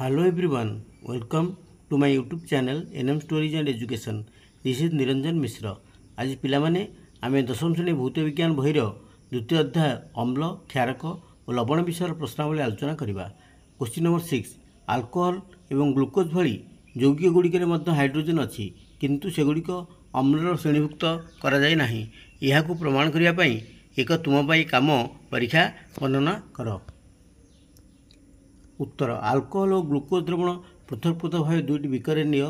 Hello everyone, welcome to my YouTube channel NM Stories and Education. This is Niranjan Mishra. आज पिलामाने आमे दशम श्रेणी भौत विज्ञान बहिर द्वितीय अध्याय अम्ल क्षारक और लवण विषय प्रश्नावली आलोचना करवा। क्वेश्चन नंबर 6 अल्कोहल एवं ग्लूकोज भली यौगिक गुड़िकर मध्य हाइड्रोजन अच्छी किंतु सेगुड़िक अम्लर श्रेणीभुक्त करा जाय नाही। यहाकू प्रमाण करिया पई एक तुम पई काम परीक्षा वर्णना कर। उत्तर अल्कोहल और ग्लूकोज द्रवण पृथक पृथक भाव दुईट बिकर निय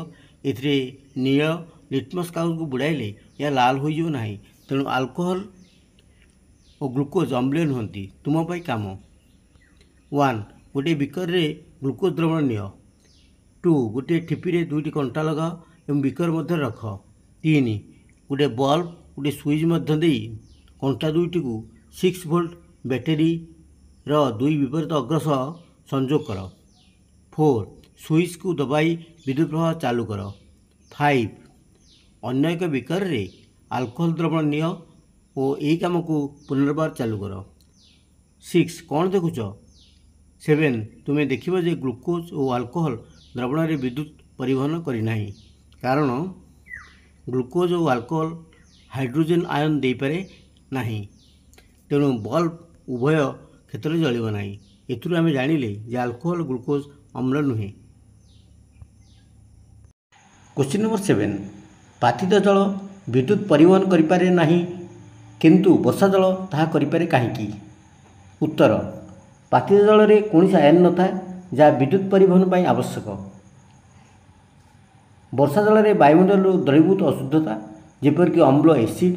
ए नील लिटमस कागज को बुड़ाइले या लाल हो ना। तेणु अल्कोहल और ग्लूकोज अम्लीय नुहति। तुम पाई काम 1 गोटे बिकर रे ग्लूकोज द्रवण निय 2 गोटे ठिपी दुईट कंटा लगा और बिकर मध्य रख 3 गोटे बल्ब गोटे स्विच मध्य दे कंटा दुईट को 6 वोल्ट बैटेरी रो दुई विपरीत अग्रस संयोग कर 4 स्विच को दबाई विद्युत प्रवाह चालू कर 5 अन्य एक बिकर रे अल्कोहल द्रवण निय और यही कम को पुनर्बार चालू कर 6 कौन देखुच 7 तुम्हें देखिबा जे ग्लूकोज और अल्कोहल द्रवण रे विद्युत परिवहन करना कारण ग्लूकोज और अल्कोहल हाइड्रोजन आयन दे पारे नाही। तेणु बल्ब उभय क्षेत्र जलिब नाही। एथुरु आमे जानिले जे अल्कोहल ग्लूकोज अम्ल नुहे। क्वेश्चन नंबर 7 पाथित जल विद्युत परिवहन करिपारे नाही किंतु वर्षा जल ताहा करिपारे काहेकि। उत्तर पाथित जल रे कोनोसी आयन न थाए जहाँ विद्युत परिवहन पाई आवश्यक। वर्षा जल रे वायुमंडल द्रवीभूत अशुद्धता जेपरिक अम्ल एसिड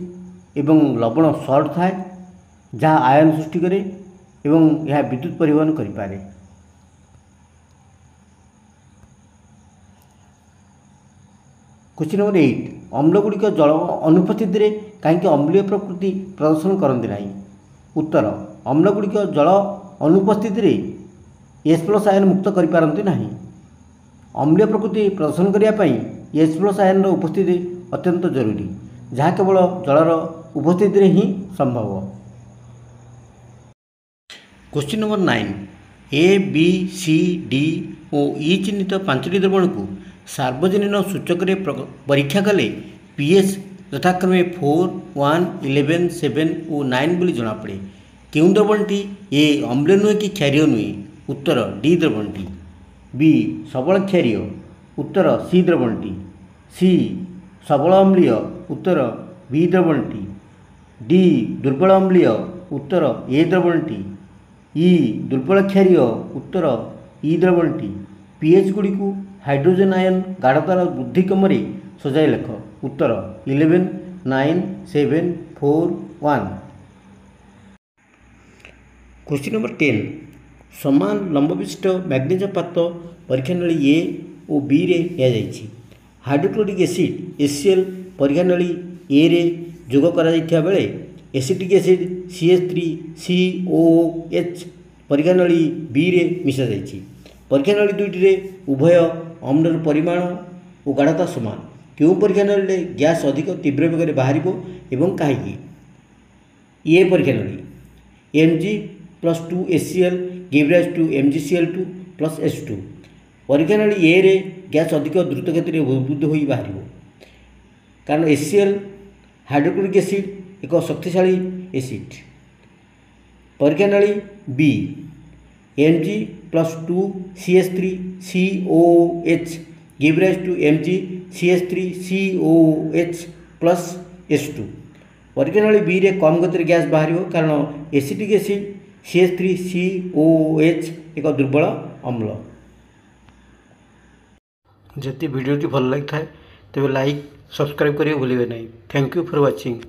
एवं लवण सल्ट थाए जहाँ आयन सृष्टि करे एवं यह विद्युत परिवहन करिपारे। क्वेश्चन नंबर 8 अम्लगुड़िक जल अनुपस्थित रे कहीं अम्लीय प्रकृति प्रदर्शन करती नहीं। उत्तर अम्लगुड़िक जल अनुपस्थित रे H+ आयन मुक्त करिपारंती नहीं। अम्लीय प्रकृति प्रदर्शन करने H+ आयन उपस्थिति अत्यंत जरूरी जहाँ केवल जलर उपस्थित रे ही संभव। Question number 9 A, B, C, D और E चिन्हित 5टी द्रवण को सार्वजनीन सूचक रे परीक्षा कले pH यथाक्रमे 4, 1, 11, 7 और 9 बोली जनापड़े। क्यों द्रवणटी ए अम्लीय नुहे कि क्षारीय नुहे। उत्तर D द्रवणटी। B सबल क्षारीय। उत्तर C द्रवणटी। C सबल अम्लीय। उत्तर B द्रवणटी। D दुर्बल अम्लीय। उत्तर A द्रवणटी। E दुर्बल क्षारीय। उत्तर E द्रवणटी। pH गुड़ी को हाइड्रोजन आयन गाढ़तार वृद्धि क्रम सजाई लेख। उत्तर 11, 9, 7, 4, 1। क्वेश्चन नंबर 10 समान लंब विशिष्ट मैग्नेशियम पात्र परीक्षा नली ए और बी रे दिया हाइड्रोक्लोरिक एसिड HCl परीक्षा नली ए रे जोग करा जाइथिया बेले एसिटिक एसिड CH3COOH परीक्षा नली बी रे मिशा जाइछि। परीक्षा नली दुईटी रे उभय अम्लर परिमाण और गाढ़ता समान। क्यों परीक्षा नली गैस अधिक तीव्र वेग बाहर एवं कहीं। ए परीक्षा नली Mg+2HCl give rise to MgCl2 + H2। परीक्षा नली ए रे गैस अधिक द्रुत गति उद्बुद्ध हो बाहर कारण HCl हाइड्रोक्लोरिक एसिड एक शक्तिशाली एसिड। परीक्षा नली B Mg+2CH3COOH give rise to MgCH3COOH + H2। परीक्षा नली बी रे कम गति गैस बाहर कारण एसिटिक एसिड CH3COOH एक दुर्बल अम्ल। जदि वीडियोटी भल लगी थाए तेरे लाइक सब्सक्राइब करिए भूलिए नहीं। Thank you for watching.